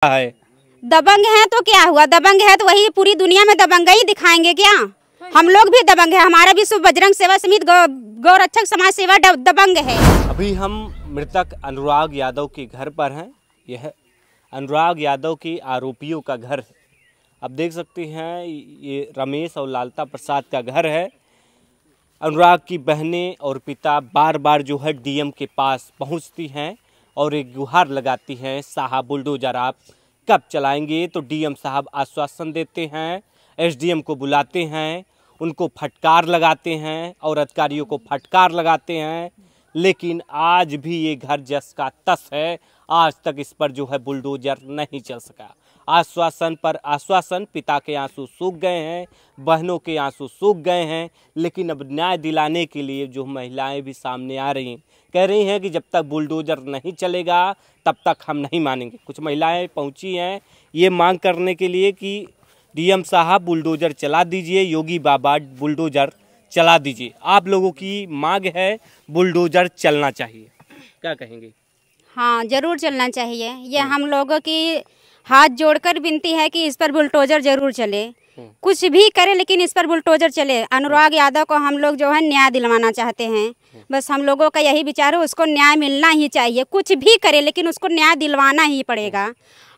है। दबंग है तो क्या हुआ, दबंग है तो वही पूरी दुनिया में दबंगई दिखाएंगे क्या? हम लोग भी दबंग है, हमारा भी बजरंग सेवा समिति गौरक्षक समाज सेवा दबंग है। अभी हम मृतक अनुराग यादव के घर पर हैं। यह अनुराग यादव के आरोपियों का घर है। अब देख सकते हैं ये रमेश और लालता प्रसाद का घर है। अनुराग की बहनें और पिता बार बार जो है डीएम के पास पहुंचती हैं और एक गुहार लगाती हैं, साहब बुलडोजर आप कब चलाएंगे? तो डीएम साहब आश्वासन देते हैं, एसडीएम को बुलाते हैं, उनको फटकार लगाते हैं और अधिकारियों को फटकार लगाते हैं, लेकिन आज भी ये घर जस का तस है। आज तक इस पर जो है बुलडोजर नहीं चल सका। आश्वासन पर आश्वासन, पिता के आंसू सूख गए हैं, बहनों के आंसू सूख गए हैं, लेकिन अब न्याय दिलाने के लिए जो महिलाएं भी सामने आ रही हैं, कह रही हैं कि जब तक बुलडोजर नहीं चलेगा तब तक हम नहीं मानेंगे। कुछ महिलाएं पहुंची हैं ये मांग करने के लिए कि डीएम साहब बुलडोजर चला दीजिए, योगी बाबा बुलडोजर चला दीजिए। आप लोगों की मांग है बुलडोजर चलना चाहिए, क्या कहेंगे? हाँ, जरूर चलना चाहिए। ये हम लोगों की हाथ जोड़कर विनती है कि इस पर बुलडोजर जरूर चले, कुछ भी करे लेकिन इस पर बुलडोजर चले। अनुराग यादव को हम लोग जो है न्याय दिलवाना चाहते हैं, बस हम लोगों का यही विचार है, उसको न्याय मिलना ही चाहिए। कुछ भी करे लेकिन उसको न्याय दिलवाना ही पड़ेगा।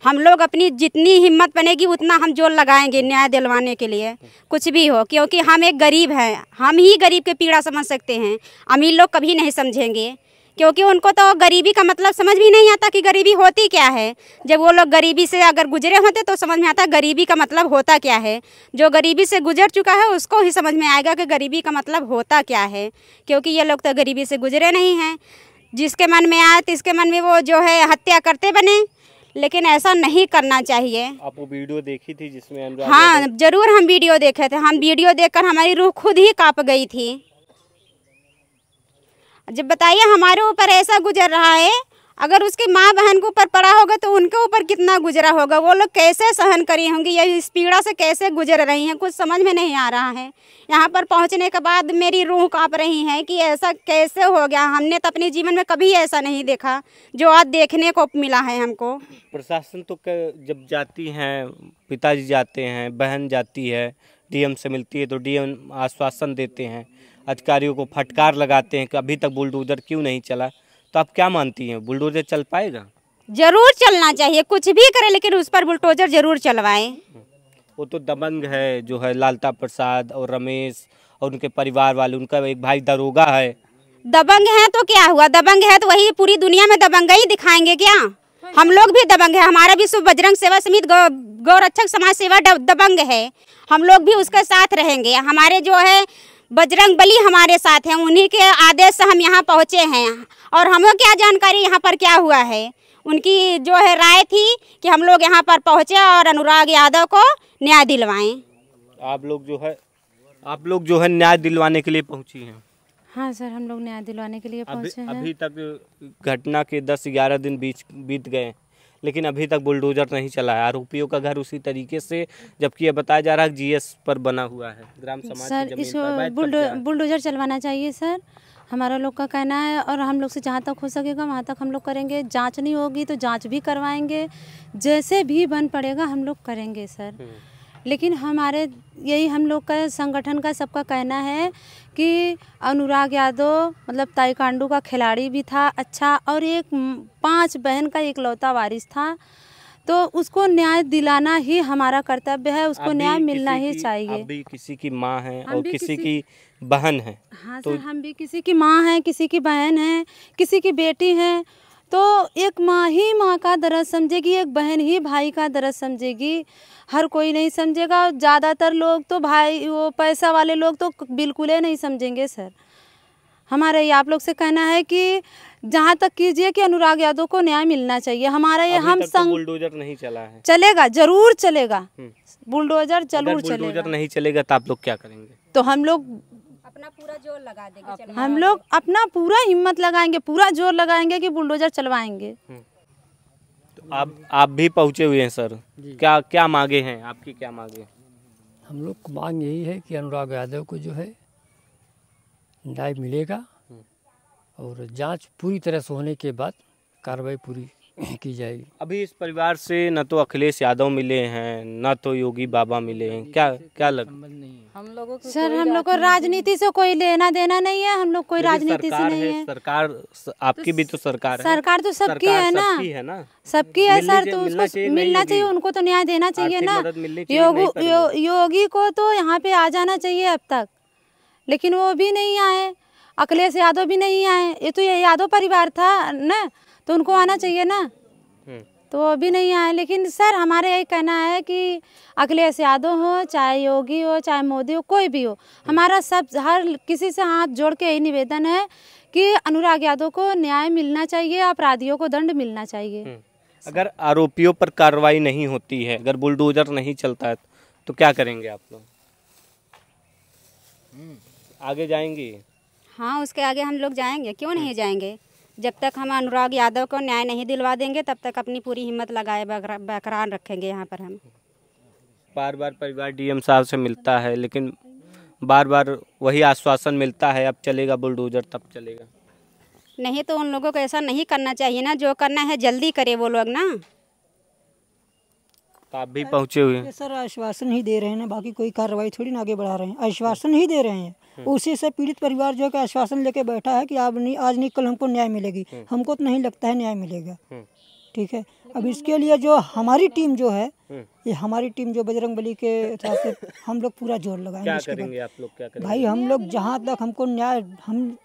हम लोग अपनी जितनी हिम्मत बनेगी उतना हम जोर लगाएंगे न्याय दिलवाने के लिए, कुछ भी हो, क्योंकि हम एक गरीब हैं, हम ही गरीब के पीड़ा समझ सकते हैं। अमीर लोग कभी नहीं समझेंगे, क्योंकि उनको तो गरीबी का मतलब समझ भी नहीं आता कि गरीबी होती क्या है। जब वो लोग गरीबी से अगर गुजरे होते तो समझ में आता गरीबी का मतलब होता क्या है। जो गरीबी से गुजर चुका है उसको ही समझ में आएगा कि गरीबी का मतलब होता क्या है, क्योंकि ये लोग तो गरीबी से गुजरे नहीं हैं। जिसके मन में आए तिसके मन में वो जो है हत्या करते बने, लेकिन ऐसा नहीं करना चाहिए। आप वो वीडियो देखी थी जिसमें? हाँ, जरूर हम वीडियो देखे थे। हम वीडियो देखकर हमारी रूह खुद ही कांप गई थी। जब बताइए हमारे ऊपर ऐसा गुजर रहा है, अगर उसकी माँ बहन के ऊपर पड़ा होगा तो उनके ऊपर कितना गुजरा होगा, वो लोग कैसे सहन करी होंगी, ये इस पीड़ा से कैसे गुजर रही हैं, कुछ समझ में नहीं आ रहा है। यहाँ पर पहुँचने के बाद मेरी रूह कांप रही है कि ऐसा कैसे हो गया। हमने तो अपने जीवन में कभी ऐसा नहीं देखा जो आज देखने को मिला है हमको। प्रशासन तो जब जाती हैं, पिताजी जाते हैं, बहन जाती है, डीएम से मिलती है तो डीएम आश्वासन देते हैं, अधिकारियों को फटकार लगाते हैं कि अभी तक बुलडोजर क्यों नहीं चला। तो आप क्या मानती हैं, बुलडोजर चल पाएगा? जरूर चलना चाहिए, कुछ भी करे लेकिन उस पर बुलडोजर जरूर चलवाएं। वो तो दबंग है जो है लालता प्रसाद और रमेश और उनके परिवार वाले, उनका एक भाई दरोगा है। दबंग है तो क्या हुआ, दबंग है तो वही पूरी दुनिया में दबंगई दिखाएंगे क्या? हम लोग भी दबंग है, हमारा भी बजरंग सेवा समिति गौरक्षक समाज सेवा दबंग है। हम लोग भी उसके साथ रहेंगे। हमारे जो है बजरंग बली हमारे साथ हैं, उन्हीं के आदेश से हम यहाँ पहुँचे हैं। और हमें क्या जानकारी यहाँ पर क्या हुआ है, उनकी जो है राय थी कि हम लोग यहाँ पर पहुँचे और अनुराग यादव को न्याय दिलवाएं। आप लोग जो है न्याय दिलवाने के लिए पहुँची हैं? हाँ सर, हम लोग न्याय दिलवाने के लिए पहुँचे हैं। अभी तक घटना के 10-11 दिन बीत गए, लेकिन अभी तक बुलडोजर नहीं चला है। आरोपियों का घर उसी तरीके से, जबकि ये बताया जा रहा है जीएस पर बना हुआ है, ग्राम समाज सर, की इसको जमीन बुलडोजर चलवाना चाहिए सर, हमारा लोग का कहना है। और हम लोग से जहाँ तक हो सकेगा वहाँ तक हम लोग करेंगे। जांच नहीं होगी तो जांच भी करवाएंगे, जैसे भी बन पड़ेगा हम लोग करेंगे सर। लेकिन हमारे यही हम लोग का संगठन का सबका कहना है कि अनुराग यादव मतलब ताइक्वांडो का खिलाड़ी भी था अच्छा, और एक 5 बहन का इकलौता वारिस था, तो उसको न्याय दिलाना ही हमारा कर्तव्य है, उसको न्याय मिलना ही चाहिए। आप भी किसी की माँ हैं और किसी की बहन है। हाँ तो सर, हम भी किसी की माँ हैं, किसी की बहन है, किसी की बेटी हैं। तो एक माँ ही माँ का दर्द समझेगी, एक बहन ही भाई का दर्द समझेगी, हर कोई नहीं समझेगा। ज़्यादातर लोग तो भाई, वो पैसा वाले लोग तो बिल्कुल ही नहीं समझेंगे सर। हमारा ये आप लोग से कहना है कि जहाँ तक कीजिए कि अनुराग यादव को न्याय मिलना चाहिए। हमारा ये हम संग बुलडोजर नहीं चला है, चलेगा, जरूर चलेगा बुलडोजर, जरूर चलेगा। बुलडोजर नहीं चलेगा तो आप लोग क्या करेंगे? तो हम लोग अपना पूरा जोर लगा देंगे, हम लोग अपना पूरा हिम्मत लगाएंगे, पूरा जोर लगाएंगे कि बुलडोजर चलवाएंगे। तो आप भी पहुँचे हुए हैं सर, क्या मांगे हैं आपकी, क्या मांगे? हम लोग को मांग यही है कि अनुराग यादव को जो है न्याय मिलेगा और जांच पूरी तरह से होने के बाद कार्रवाई पूरी की जाएगी। अभी इस परिवार से न तो अखिलेश यादव मिले हैं, न तो योगी बाबा मिले हैं, क्या लग हम लोगों को सर हम लोग को राजनीति से कोई लेना देना नहीं है, हम लोग कोई राजनीति से नहीं है। सरकार आपकी भी तो सरकार है। सरकार तो सबकी है ना, सबकी है ना, सबकी है सर। तो मिलना उसको चाहिए, मिलना नहीं चाहिए, होगी। उनको तो न्याय देना चाहिए आर्थिक ना। मदद मिलनी चाहिए, नहीं पर योगी को तो यहाँ पे आ जाना चाहिए अब तक, लेकिन वो भी नहीं आए। अखिलेश यादव भी नहीं आए। ये तो ये यादव परिवार था ना, तो उनको आना चाहिए ना, तो वो भी नहीं आए। लेकिन सर हमारे यही कहना है कि अखिलेश यादव हो, चाहे योगी हो, चाहे मोदी हो, कोई भी हो, हमारा सब हर किसी से हाथ जोड़ के यही निवेदन है कि अनुराग यादव को न्याय मिलना चाहिए, अपराधियों को दंड मिलना चाहिए। अगर आरोपियों पर कार्रवाई नहीं होती है, अगर बुलडोजर नहीं चलता है, तो क्या करेंगे आप लोग? आगे जाएंगे? हाँ, उसके आगे हम लोग जाएंगे, क्यों नहीं जाएंगे। जब तक हम अनुराग यादव को न्याय नहीं दिलवा देंगे तब तक अपनी पूरी हिम्मत लगाए बरकरार रखेंगे यहाँ पर हम। बार बार परिवार डीएम साहब से मिलता है, लेकिन बार बार वही आश्वासन मिलता है, अब चलेगा बुलडोजर, तब चलेगा। नहीं तो उन लोगों को ऐसा नहीं करना चाहिए ना, जो करना है जल्दी करे वो लोग ना। तो आप भी पहुँचे हुए हैं। ये सर आश्वासन ही दे रहे हैं ना, बाकी कोई कार्रवाई थोड़ी ना आगे बढ़ा रहे हैं, आश्वासन ही दे रहे हैं। उसी से पीड़ित परिवार जो है कि आश्वासन लेके बैठा है कि आप नहीं, आज नहीं कल हमको न्याय मिलेगी। हमको तो नहीं लगता है न्याय मिलेगा। ठीक है, अब इसके लिए जो हमारी टीम जो है, ये हमारी टीम जो बजरंगबली के साथ से हम लोग पूरा जोर लगाएंगे। क्या इसके करेंगे आप लोग, क्या बाद करेंगे? भाई हम लोग जहाँ तक हमको न्याय, हम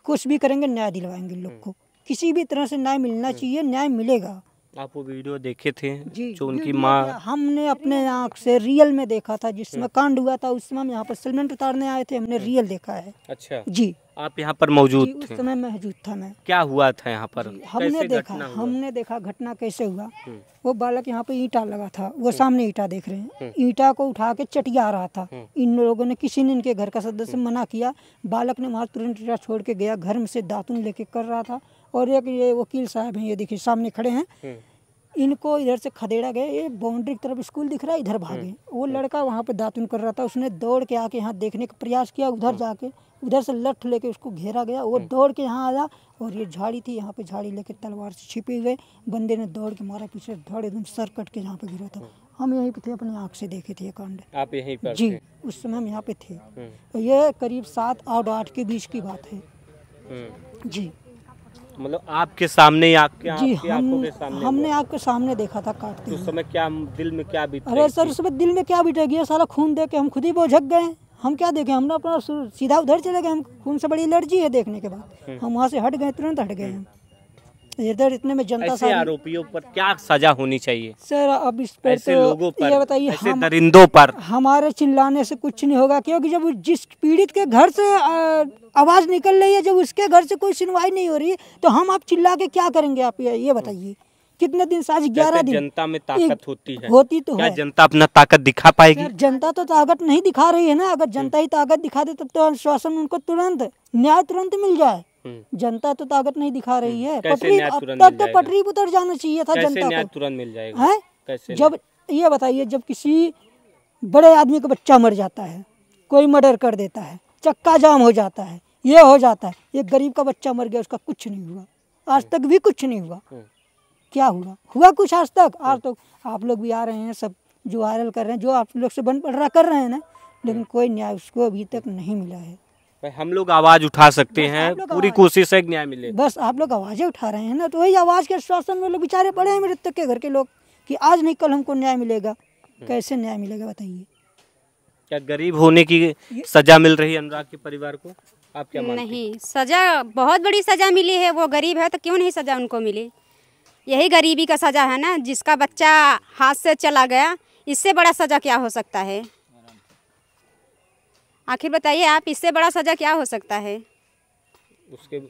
कुछ भी करेंगे, न्याय दिलवाएंगे लोग को। किसी भी तरह से न्याय मिलना चाहिए, न्याय मिलेगा। आप वो वीडियो देखे थे जो उनकी वीडियो माँ? हमने अपने आँख से रियल में देखा था, जिस समय कांड हुआ था उस समय हम यहाँ पर सेटलमेंट उतारने आए थे, हमने रियल देखा है। अच्छा, जी आप यहाँ पर मौजूद उस थे? समय मौजूद था मैं। क्या हुआ था यहाँ पर? हमने कैसे देखा, घटना हुआ? हमने देखा घटना कैसे हुआ। वो बालक यहाँ पे ईंटा लगा था, वो सामने ईंटा देख रहे हैं, ईंटा को उठा के चटिया रहा था। इन लोगों ने, किसी ने इनके घर का सदस्य मना किया, बालक ने वहाँ तुरंत ईंटा छोड़ के गया, घर में से दातुन लेके कर रहा था। और एक ये वकील साहब हैं, ये देखिए सामने खड़े हैं, इनको इधर से खदेड़ा गए, ये बाउंड्री की तरफ स्कूल दिख रहा है, इधर भागे। वो लड़का वहाँ पे दातुन कर रहा था, उसने दौड़ के आके यहाँ देखने का प्रयास किया, उधर जाके उधर से लठ लेके उसको घेरा गया। वो दौड़ के यहाँ आया और ये झाड़ी थी, यहाँ पे झाड़ी लेके तलवार से छिपे हुए बंदे ने दौड़ के मारा, पीछे धड़ एकदम सर कट के यहाँ पे गिरा था। हम यहीं पे थे, अपनी आँख से देखे थे ये कांड। आप यहीं पर जी थे? उस समय हम यहाँ पे थे। तो ये करीब 7 और 8 के बीच की बात है। जी मतलब आपके सामने ही, आपकी जी आंखों के सामने हमने हुआ? आपके सामने देखा था काटते उस हुए। समय क्या दिल में क्या बीत अरे सर उस समय दिल में क्या बीत गया, सारा खून देख के हम खुद ही बोझक गए। हम क्या देखें, हमने अपना सीधा उधर चले गए। हम खून से बड़ी एलर्जी है देखने के बाद, हम वहाँ से हट गए, तुरंत हट गए हम। इधर इतने में जनता ऐसे सारी। आरोपियों पर क्या सजा होनी चाहिए? सर अब इस पर ऐसे लोगों तो पर, ये बताइए, ऐसे दरिंदों पर हमारे चिल्लाने से कुछ नहीं होगा, क्योंकि जब जिस पीड़ित के घर से आवाज़ निकल रही है, जब उसके घर से कोई सुनवाई नहीं हो रही, तो हम आप चिल्ला के क्या करेंगे? आप ये बताइए। कितने दिन से, आज 11 दिन। जनता में ताकत होती है, होती तो क्या है। जनता अपना ताकत दिखा पाएगी? सर जनता तो ताकत नहीं दिखा रही है ना। अगर जनता ही ताकत दिखा दे तब तो आश्वासन उनको तुरंत न्याय तुरंत मिल जाए। जनता तो ताकत नहीं दिखा रही है। कैसे पटरी न्याय अब तुरंत तक मिल तो जाएगा? पटरी पर उतर जाना चाहिए था कैसे जनता न्याय को। तुरंत मिल जाएगा? है कैसे? जब ये बताइए, जब किसी बड़े आदमी का बच्चा मर जाता है, कोई मर्डर कर देता है, चक्का जाम हो जाता है, ये हो जाता है, ये गरीब का बच्चा मर गया, उसका कुछ नहीं हुआ, आज तक भी कुछ नहीं हुआ। क्या हुआ कुछ आज तक? आज तो आप लोग भी आ रहे हैं, सब जो वायरल कर रहे हैं, जो आप लोग से बन पड़ रहा कर रहे हैं ना, लेकिन कोई न्याय उसको अभी तक नहीं मिला है। भाई हम लोग आवाज उठा सकते हैं, पूरी कोशिश है कि न्याय मिले। बस आप लोग आवाज़ें उठा रहे हैं ना, तो वही आवाज़ के आश्वासन में लोग बेचारे पड़े हैं, मृतक के घर के लोग, कि आज नहीं कल हमको न्याय मिलेगा। कैसे न्याय मिलेगा बताइए? क्या गरीब होने की सजा मिल रही है अनुराग के परिवार को? आप क्या मानते हैं? नहीं, सजा बहुत बड़ी सजा मिली है। वो गरीब है तो क्यों नहीं सजा उनको मिली? यही गरीबी का सजा है ना, जिसका बच्चा हाथ से चला गया, इससे बड़ा सजा क्या हो सकता है? आखिर बताइए आप, इससे बड़ा सजा क्या हो सकता है? उसके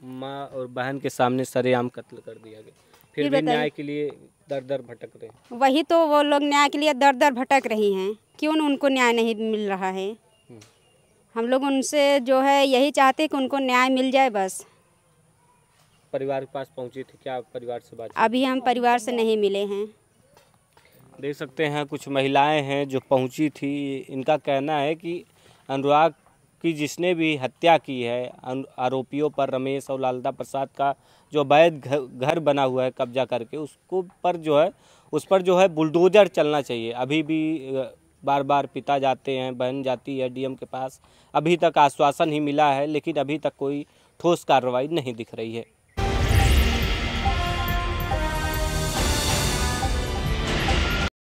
माँ और बहन के सामने सरेआम कत्ल कर दिया गया, फिर भी बताइए। न्याय के लिए दर दर भटक रहे हैं। वही तो, वो लोग न्याय के लिए दर दर भटक रही हैं, क्यों उनको न्याय नहीं मिल रहा है? हम लोग उनसे जो है यही चाहते कि उनको न्याय मिल जाए बस। परिवार के पास पहुंचे थे क्या? परिवार से बात? अभी हम परिवार से नहीं मिले हैं। देख सकते हैं कुछ महिलाएं हैं जो पहुंची थी। इनका कहना है कि अनुराग की जिसने भी हत्या की है, आरोपियों पर रमेश और लालता प्रसाद का जो अवैध घर बना हुआ है कब्जा करके, उसको पर जो है बुलडोजर चलना चाहिए। अभी भी बार बार पिता जाते हैं, बहन जाती है डीएम के पास, अभी तक आश्वासन ही मिला है, लेकिन अभी तक कोई ठोस कार्रवाई नहीं दिख रही है।